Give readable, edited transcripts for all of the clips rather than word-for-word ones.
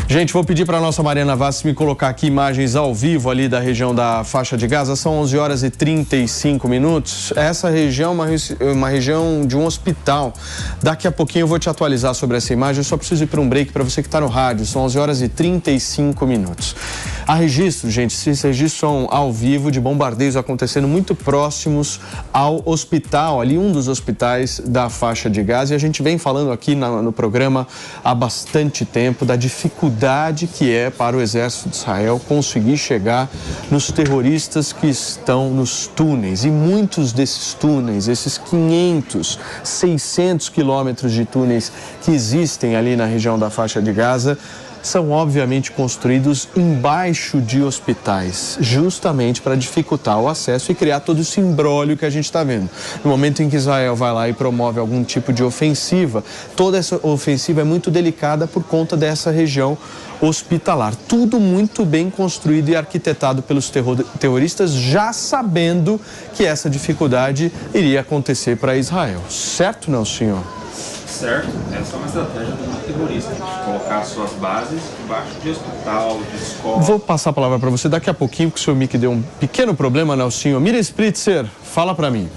Gente, vou pedir para a nossa Mariana Vaz me colocar aqui imagens ao vivo ali da região da faixa de Gaza. São 11 horas e 35 minutos. Essa região é uma região de um hospital. Daqui a pouquinho eu vou te atualizar sobre essa imagem. Eu só preciso ir para um break para você que está no rádio. São 11 horas e 35 minutos. Há registros, gente, esses registros são ao vivo de bombardeios acontecendo muito próximos ao hospital, ali um dos hospitais da faixa de Gaza. E a gente vem falando aqui no programa há bastante tempo da dificuldade que é para o exército de Israel conseguir chegar nos terroristas que estão nos túneis. E muitos desses túneis, esses 500, 600 quilômetros de túneis que existem ali na região da faixa de Gaza, são obviamente construídos embaixo de hospitais, justamente para dificultar o acesso e criar todo esse imbróglio que a gente está vendo. No momento em que Israel vai lá e promove algum tipo de ofensiva, toda essa ofensiva é muito delicada por conta dessa região hospitalar. Tudo muito bem construído e arquitetado pelos terroristas, já sabendo que essa dificuldade iria acontecer para Israel. Certo, não, senhor? Certo, essa é uma estratégia do grupo terrorista, de colocar suas bases embaixo de hospital, de escola. Vou passar a palavra para você daqui a pouquinho, porque o senhor Mick deu um pequeno problema, Nelsinho. Miriam Spritzer, fala para mim.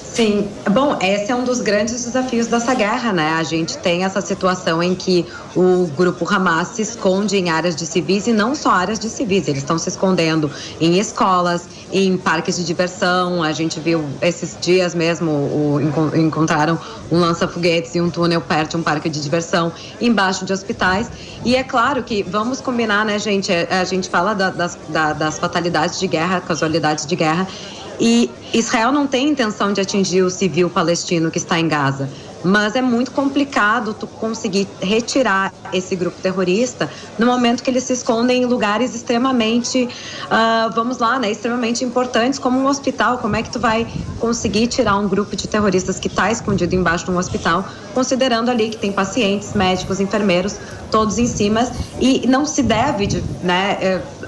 Sim, bom, esse é um dos grandes desafios dessa guerra, né? A gente tem essa situação em que o grupo Hamas se esconde em áreas de civis e não só áreas de civis, eles estão se escondendo em escolas, em parques de diversão. A gente viu esses dias mesmo, encontraram um lança-foguetes e um túnel perto de um parque de diversão, embaixo de hospitais. E é claro que, vamos combinar, né, gente? A gente fala das fatalidades de guerra, casualidades de guerra, e Israel não tem intenção de atingir o civil palestino que está em Gaza, mas é muito complicado tu conseguir retirar esse grupo terrorista no momento que eles se escondem em lugares extremamente, extremamente importantes, como um hospital. Como é que tu vai conseguir tirar um grupo de terroristas que está escondido embaixo de um hospital, considerando ali que tem pacientes, médicos, enfermeiros, todos em cima, e não se deve,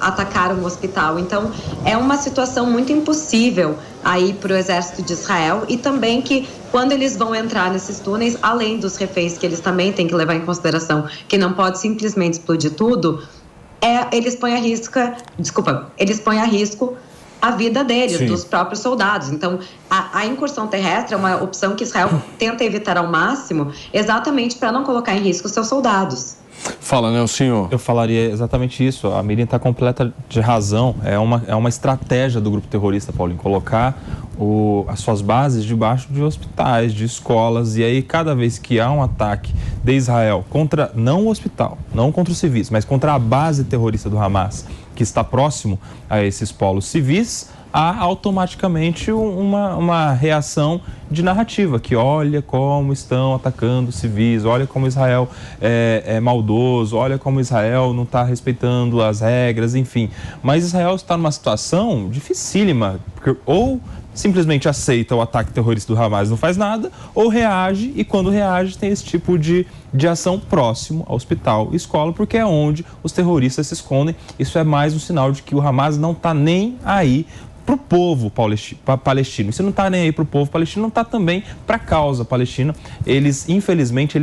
atacar um hospital. Então, é uma situação muito impossível aí para o exército de Israel, e também que quando eles vão entrar nesses túneis, além dos reféns que eles também têm que levar em consideração, que não pode simplesmente explodir tudo, eles põem a risco a vida deles, sim, dos próprios soldados. Então, a incursão terrestre é uma opção que Israel tenta evitar ao máximo, exatamente para não colocar em risco seus soldados. Fala, né, o senhor? Eu falaria exatamente isso. A Miriam está completa de razão. É uma estratégia do grupo terrorista, Paulinho, colocar as suas bases debaixo de hospitais, de escolas. E aí, cada vez que há um ataque de Israel contra, não o hospital, não contra os civis, mas contra a base terrorista do Hamas, que está próximo a esses polos civis, há automaticamente uma reação de narrativa, que olha como estão atacando civis, olha como Israel é maldoso, olha como Israel não está respeitando as regras, enfim. Mas Israel está numa situação dificílima, porque ou simplesmente aceita o ataque terrorista do Hamas e não faz nada, ou reage, e quando reage tem esse tipo de ação próximo ao hospital e escola, porque é onde os terroristas se escondem. Isso é mais um sinal de que o Hamas não está nem aí para o povo palestino. Se não está nem aí para o povo palestino, não está também para a causa palestina. Infelizmente,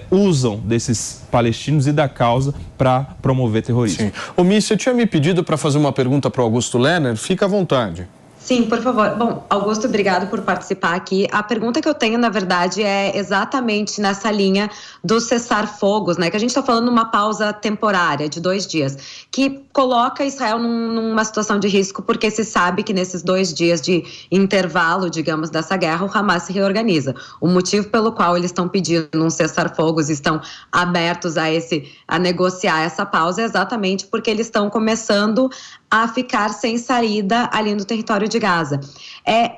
usam desses palestinos e da causa para promover terrorismo. Sim. Ô, Miss, você tinha me pedido para fazer uma pergunta para o Augusto Lerner? Fica à vontade. Sim, por favor. Bom, Augusto, obrigado por participar aqui. A pergunta que eu tenho, na verdade, é exatamente nessa linha do cessar-fogos, né? Que a gente está falando numa pausa temporária de 2 dias, que coloca Israel numa situação de risco, porque se sabe que nesses 2 dias de intervalo, digamos, dessa guerra, o Hamas se reorganiza. O motivo pelo qual eles estão pedindo um cessar-fogos, estão abertos a negociar essa pausa, é exatamente porque eles estão começando a ficar sem saída ali no território de Gaza.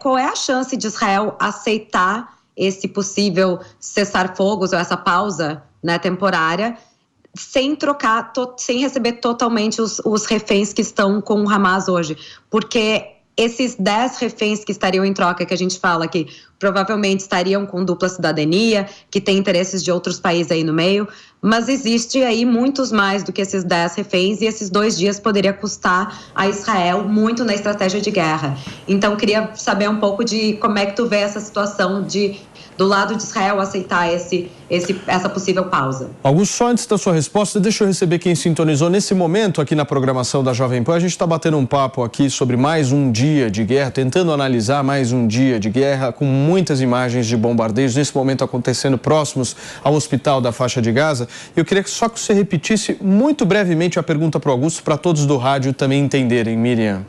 Qual é a chance de Israel aceitar esse possível cessar-fogos ou essa pausa, né, temporária, sem receber totalmente os reféns que estão com o Hamas hoje? Porque esses 10 reféns que estariam em troca, que a gente fala que provavelmente estariam com dupla cidadania, que tem interesses de outros países aí no meio, mas existe aí muitos mais do que esses 10 reféns, e esses 2 dias poderia custar a Israel muito na estratégia de guerra. Então, queria saber um pouco de como é que tu vê essa situação do lado de Israel aceitar essa possível pausa. Augusto, só antes da sua resposta, deixa eu receber quem sintonizou nesse momento aqui na programação da Jovem Pan. A gente está batendo um papo aqui sobre mais um dia de guerra, tentando analisar mais um dia de guerra, com muitas imagens de bombardeios, nesse momento acontecendo próximos ao hospital da faixa de Gaza. Eu queria só que você repetisse muito brevemente a pergunta para o Augusto, para todos do rádio também entenderem, Miriam.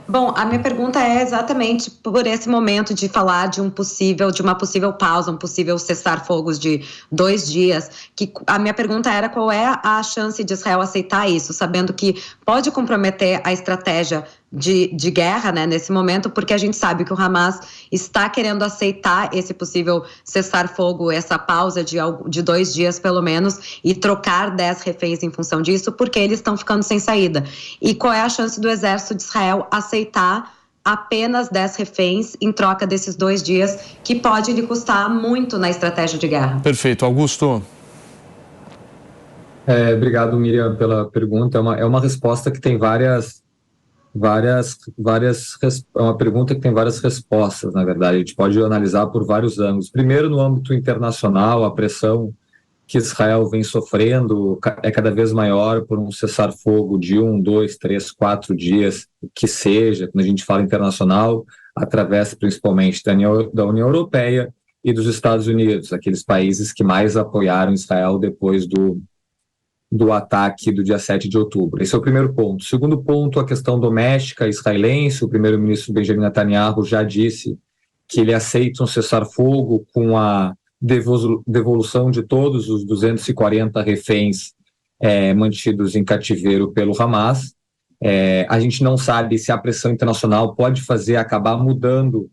Bom, a minha pergunta é exatamente por esse momento de falar de uma possível pausa, um possível cessar-fogos de 2 dias, que a minha pergunta era qual é a chance de Israel aceitar isso, sabendo que pode comprometer a estratégia de guerra, né, nesse momento, porque a gente sabe que o Hamas está querendo aceitar esse possível cessar-fogo, essa pausa de 2 dias pelo menos, e trocar 10 reféns em função disso, porque eles estão ficando sem saída. E qual é a chance do exército de Israel aceitar apenas 10 reféns em troca desses 2 dias, que pode lhe custar muito na estratégia de guerra? Perfeito. Augusto? Obrigado, Miriam, pela pergunta. É uma resposta que tem é uma pergunta que tem várias respostas, na verdade. A gente pode analisar por vários ângulos. Primeiro, no âmbito internacional, a pressão que Israel vem sofrendo é cada vez maior por um cessar-fogo de 1, 2, 3, 4 dias, que seja, quando a gente fala internacional, através principalmente da União Europeia e dos Estados Unidos, aqueles países que mais apoiaram Israel depois do ataque do dia 7 de outubro. Esse é o primeiro ponto. Segundo ponto, a questão doméstica israelense. O primeiro-ministro Benjamin Netanyahu já disse que ele aceita um cessar-fogo com a devolução de todos os 240 reféns mantidos em cativeiro pelo Hamas. A gente não sabe se a pressão internacional pode acabar mudando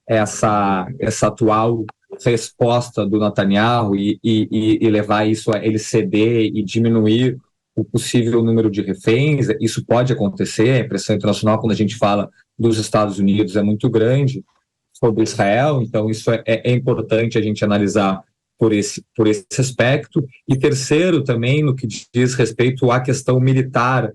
essa atual resposta do Netanyahu e levar isso a ele ceder e diminuir o possível número de reféns. Isso pode acontecer. A pressão internacional, quando a gente fala dos Estados Unidos, é muito grande sobre Israel, então isso é importante a gente analisar por esse aspecto. E terceiro, também, no que diz respeito à questão militar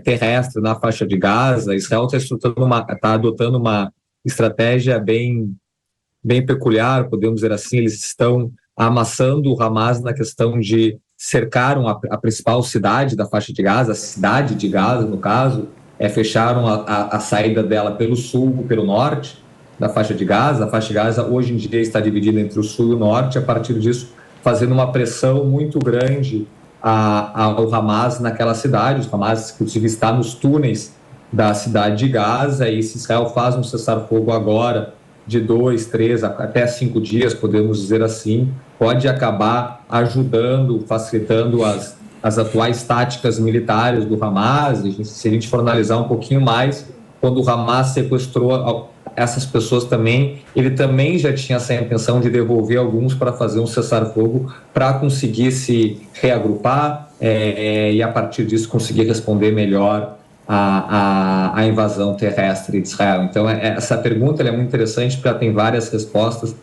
terrestre na faixa de Gaza, Israel está adotando uma estratégia bem peculiar, podemos dizer assim. Eles estão amassando o Hamas na questão de cercaram a principal cidade da faixa de Gaza, a cidade de Gaza, no caso, fecharam a saída dela pelo sul, pelo norte da faixa de Gaza. A faixa de Gaza hoje em dia está dividida entre o sul e o norte, a partir disso fazendo uma pressão muito grande ao Hamas naquela cidade. O Hamas, inclusive, está nos túneis da cidade de Gaza, e se Israel faz um cessar-fogo agora de 2, 3, até 5 dias, podemos dizer assim, pode acabar ajudando, facilitando as atuais táticas militares do Hamas. Se a gente for analisar um pouquinho mais, quando o Hamas sequestrou essas pessoas também, ele também já tinha essa intenção de devolver alguns para fazer um cessar-fogo, para conseguir se reagrupar e a partir disso conseguir responder melhor a invasão terrestre de Israel. Então, essa pergunta é muito interessante, porque ela tem várias respostas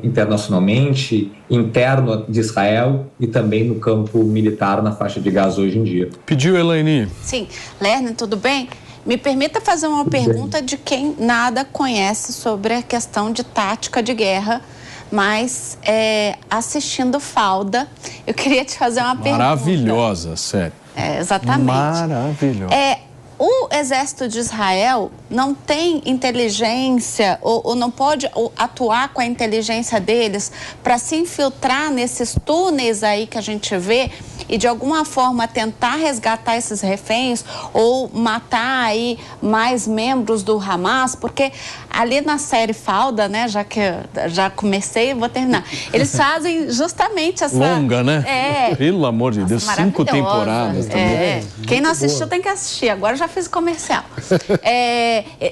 internacionalmente, interno de Israel e também no campo militar na faixa de Gaza hoje em dia. Pediu, Elaine? Sim. Lerner, tudo bem? Me permita fazer uma pergunta de quem nada conhece sobre a questão de tática de guerra, mas assistindo Falda, eu queria te fazer uma pergunta. Maravilhosa, sério. Exatamente. Maravilhosa. O exército de Israel não tem inteligência ou não pode atuar com a inteligência deles para se infiltrar nesses túneis aí que a gente vê e de alguma forma tentar resgatar esses reféns ou matar aí mais membros do Hamas, porque ali na série Falda, né, já que já comecei, vou terminar, eles fazem justamente essa... Longa, né? Pelo amor de Deus, 5 temporadas também. Quem não assistiu tem que assistir, agora já fiz como comercial.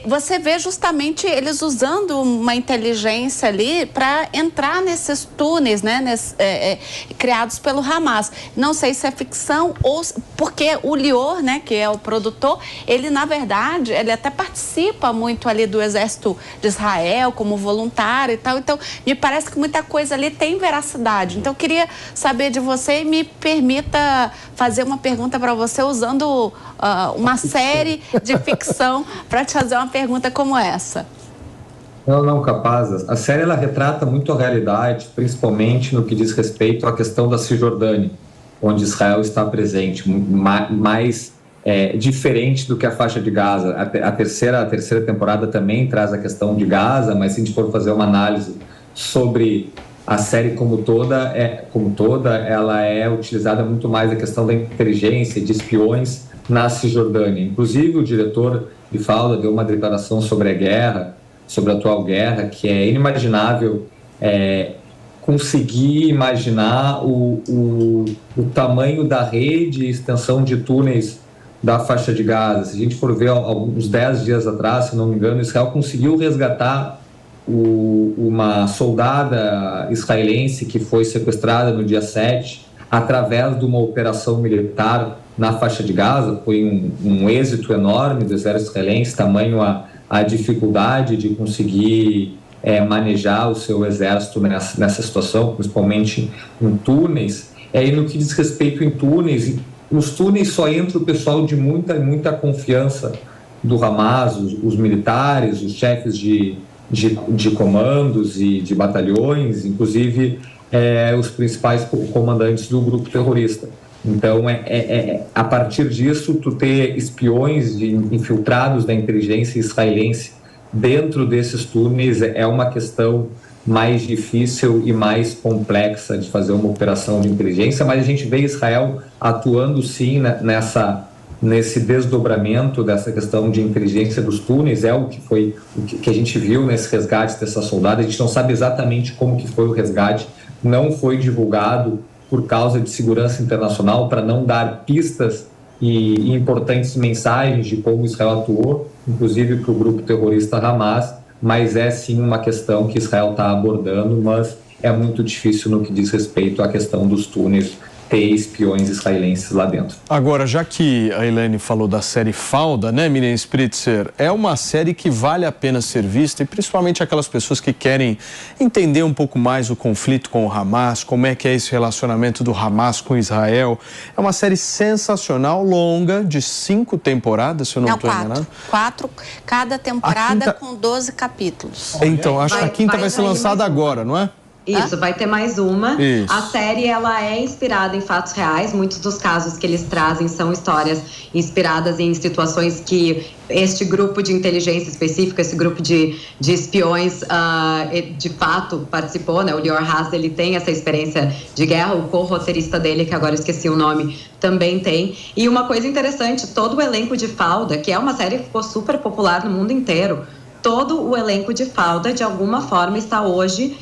Você vê justamente eles usando uma inteligência ali para entrar nesses túneis, né, criados pelo Hamas. Não sei se é ficção ou... Porque o Lior, né, que é o produtor, ele, na verdade, ele até participa muito ali do exército de Israel como voluntário e tal. Então, me parece que muita coisa ali tem veracidade. Então, eu queria saber de você e me permita fazer uma pergunta para você usando uma série de ficção para te fazer uma pergunta como essa. Não, capaz. A série ela retrata muito a realidade, principalmente no que diz respeito à questão da Cisjordânia, onde Israel está presente, mais diferente do que a faixa de Gaza. A terceira temporada também traz a questão de Gaza, mas se a gente for fazer uma análise sobre a série como toda, ela é utilizada muito mais a questão da inteligência, de espiões na Cisjordânia. Inclusive, o diretor de Fauda deu uma declaração sobre a guerra, sobre a atual guerra, que é inimaginável conseguir imaginar o tamanho da rede e extensão de túneis da faixa de Gaza. Se a gente for ver, uns 10 dias atrás, se não me engano, Israel conseguiu resgatar uma soldada israelense que foi sequestrada no dia 7 através de uma operação militar na faixa de Gaza. Foi um êxito enorme do exército israelense, tamanho a dificuldade de conseguir manejar o seu exército nessa situação, principalmente em túneis. E no que diz respeito em túneis, nos túneis só entra o pessoal de muita confiança do Hamas, os militares, os chefes de comandos e de batalhões, inclusive os principais comandantes do grupo terrorista. Então, a partir disso, tu ter espiões infiltrados da inteligência israelense dentro desses túneis é uma questão mais difícil e mais complexa de fazer uma operação de inteligência, mas a gente vê Israel atuando sim nesse desdobramento dessa questão de inteligência dos túneis. É o que a gente viu nesse resgate dessa soldada. A gente não sabe exatamente como que foi o resgate, não foi divulgado por causa de segurança internacional, para não dar pistas e importantes mensagens de como Israel atuou, inclusive para o grupo terrorista Hamas, mas é sim uma questão que Israel está abordando, mas é muito difícil no que diz respeito à questão dos túneis ter espiões israelenses lá dentro. Agora, já que a Elaine falou da série Fauda, né, Miriam Spritzer, é uma série que vale a pena ser vista, e principalmente aquelas pessoas que querem entender um pouco mais o conflito com o Hamas, como é que é esse relacionamento do Hamas com Israel. É uma série sensacional, longa, de 5 temporadas, se eu não estou enganado. 4, cada temporada com 12 capítulos. Então, acho que a quinta vai ser lançada agora, não é? Isso, vai ter mais uma. Isso. A série, ela é inspirada em fatos reais. Muitos dos casos que eles trazem são histórias inspiradas em situações que este grupo de inteligência específica, esse grupo de espiões, de fato participou, né? O Lior Haz, ele tem essa experiência de guerra. O co-roteirista dele, que agora eu esqueci o nome, também tem. E uma coisa interessante, todo o elenco de Fauda, que é uma série que ficou super popular no mundo inteiro, todo o elenco de Fauda, de alguma forma, está hoje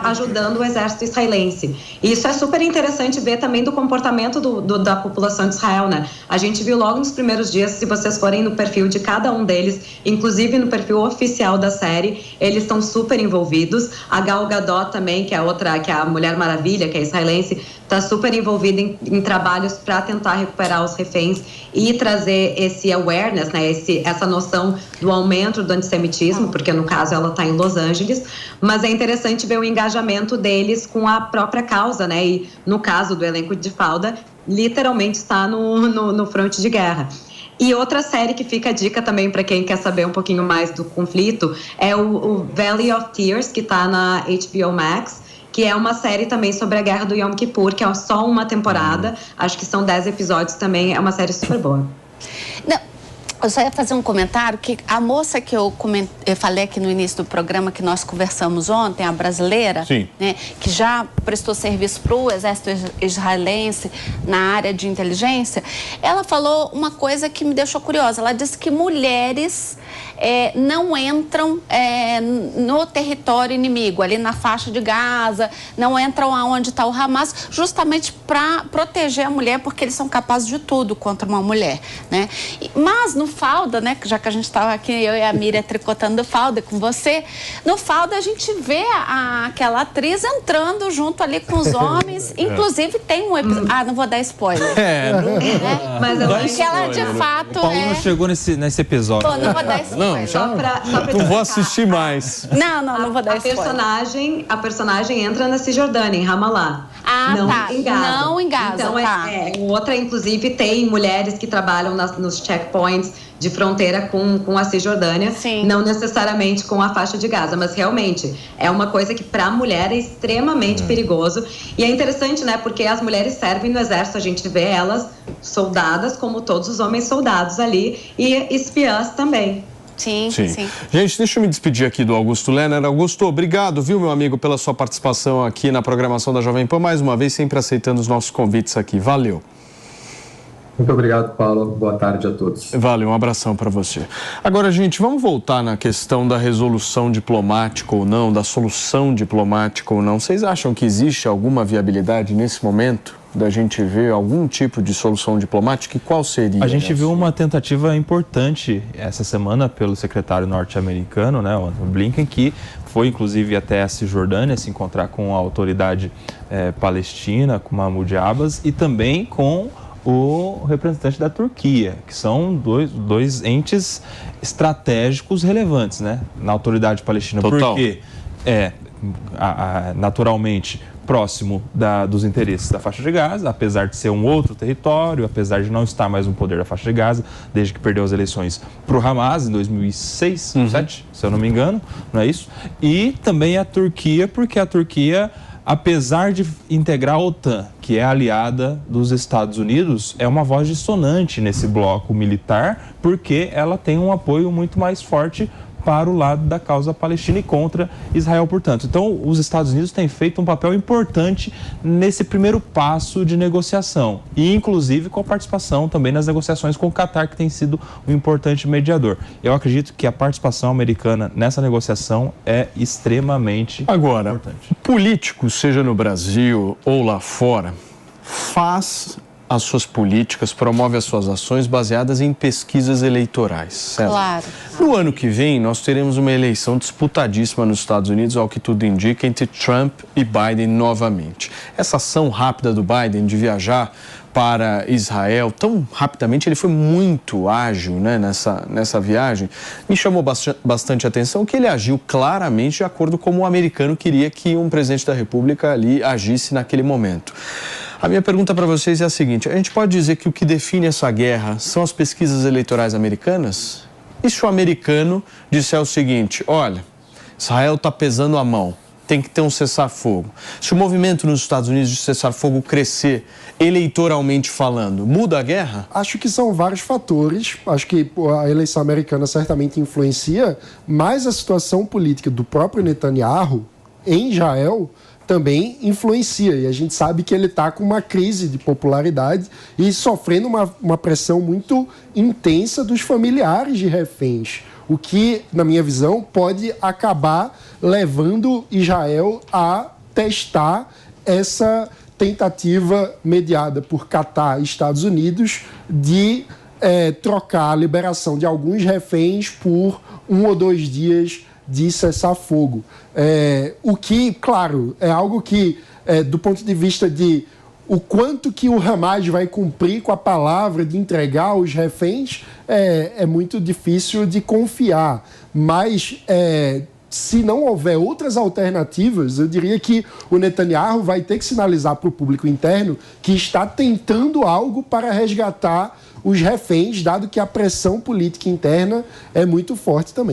ajudando o exército israelense. E isso é super interessante ver também do comportamento da população de Israel, né? A gente viu logo nos primeiros dias, se vocês forem no perfil de cada um deles, inclusive no perfil oficial da série, eles estão super envolvidos. A Gal Gadot também, que é a Mulher Maravilha, que é israelense, está super envolvida em trabalhos para tentar recuperar os reféns e trazer esse awareness, né? Essa noção do aumento do antissemitismo, porque no caso ela está em Los Angeles, mas é interessante ver o engajamento deles com a própria causa, né? E no caso do elenco de Fauda, literalmente está no fronte de guerra. E outra série que fica a dica também para quem quer saber um pouquinho mais do conflito é o Valley of Tears, que está na HBO Max, que é uma série também sobre a guerra do Yom Kippur, que é só uma temporada, acho que são 10 episódios também, é uma série super boa. Não. Eu só ia fazer um comentário que a moça que eu falei aqui no início do programa, que nós conversamos ontem, a brasileira, né, que já prestou serviço para o exército israelense na área de inteligência, ela falou uma coisa que me deixou curiosa. Ela disse que mulheres não entram no território inimigo, ali na faixa de Gaza, não entram aonde está o Hamas, justamente para proteger a mulher, porque eles são capazes de tudo contra uma mulher, né? Mas no Falda, né, já que a gente estava aqui, eu e a Miriam tricotando Falda com você, no Falda a gente vê aquela atriz entrando junto ali com os homens, inclusive tem um episódio, não vou dar spoiler. Mas ela de fato o Paulo não chegou nesse episódio. Pô, não vou dar spoiler. Não vou assistir mais. Não vou dar spoiler. A personagem entra na Cisjordânia, em Ramallah. Em Gaza. Não em Gaza, então, outra, inclusive, tem mulheres que trabalham nos checkpoints de fronteira com a Cisjordânia, não necessariamente com a faixa de Gaza, mas realmente é uma coisa que para a mulher é extremamente perigoso. E é interessante, né, porque as mulheres servem no exército, a gente vê elas soldadas como todos os homens soldados ali e espiãs também. Sim. Gente, deixa eu me despedir aqui do Augusto Lerner. Augusto, obrigado, viu, meu amigo, pela sua participação aqui na programação da Jovem Pan, mais uma vez, sempre aceitando os nossos convites aqui. Valeu. Muito obrigado, Paulo. Boa tarde a todos. Valeu, um abração para você. Agora, gente, vamos voltar na questão da resolução diplomática ou não, da solução diplomática ou não. Vocês acham que existe alguma viabilidade nesse momento da gente ver algum tipo de solução diplomática? E qual seria? A gente viu uma tentativa importante essa semana pelo secretário norte-americano, né, o Antony Blinken, que foi inclusive até a Cisjordânia se encontrar com a autoridade palestina, com Mahmoud Abbas, e também com o representante da Turquia, que são dois entes estratégicos relevantes, né, na autoridade palestina. Total. Porque naturalmente próximo dos interesses da faixa de Gaza, apesar de ser um outro território, apesar de não estar mais no poder da faixa de Gaza, desde que perdeu as eleições para o Hamas em 2006, 2007, se eu não me engano, não é isso? E também a Turquia, porque a Turquia, apesar de integrar a OTAN, que é aliada dos Estados Unidos, é uma voz dissonante nesse bloco militar, porque ela tem um apoio muito mais forte para o lado da causa palestina e contra Israel, portanto. Então, os Estados Unidos têm feito um papel importante nesse primeiro passo de negociação, e inclusive com a participação também nas negociações com o Catar, que tem sido um importante mediador. Eu acredito que a participação americana nessa negociação é extremamente importante. Político, seja no Brasil ou lá fora, faz as suas políticas, promove as suas ações baseadas em pesquisas eleitorais, certo? Claro. No ano que vem, nós teremos uma eleição disputadíssima nos Estados Unidos, ao que tudo indica, entre Trump e Biden novamente. Essa ação rápida do Biden de viajar para Israel tão rapidamente, ele foi muito ágil, né, nessa viagem, me chamou bastante atenção que ele agiu claramente de acordo com o americano queria que um presidente da República ali agisse naquele momento. A minha pergunta para vocês é a seguinte: a gente pode dizer que o que define essa guerra são as pesquisas eleitorais americanas? E se o americano disser o seguinte: olha, Israel está pesando a mão, tem que ter um cessar-fogo. Se o movimento nos Estados Unidos de cessar-fogo crescer, eleitoralmente falando, muda a guerra? Acho que são vários fatores. Acho que a eleição americana certamente influencia, mas a situação política do próprio Netanyahu em Israel também influencia, e a gente sabe que ele está com uma crise de popularidade e sofrendo uma pressão muito intensa dos familiares de reféns, o que, na minha visão, pode acabar levando Israel a testar essa tentativa mediada por Catar e Estados Unidos de trocar a liberação de alguns reféns por 1 ou 2 dias de cessar-fogo. O que, claro, é algo que, do ponto de vista de o quanto que o Hamas vai cumprir com a palavra de entregar os reféns, é muito difícil de confiar. Mas, se não houver outras alternativas, eu diria que o Netanyahu vai ter que sinalizar para o público interno que está tentando algo para resgatar os reféns, dado que a pressão política interna é muito forte também.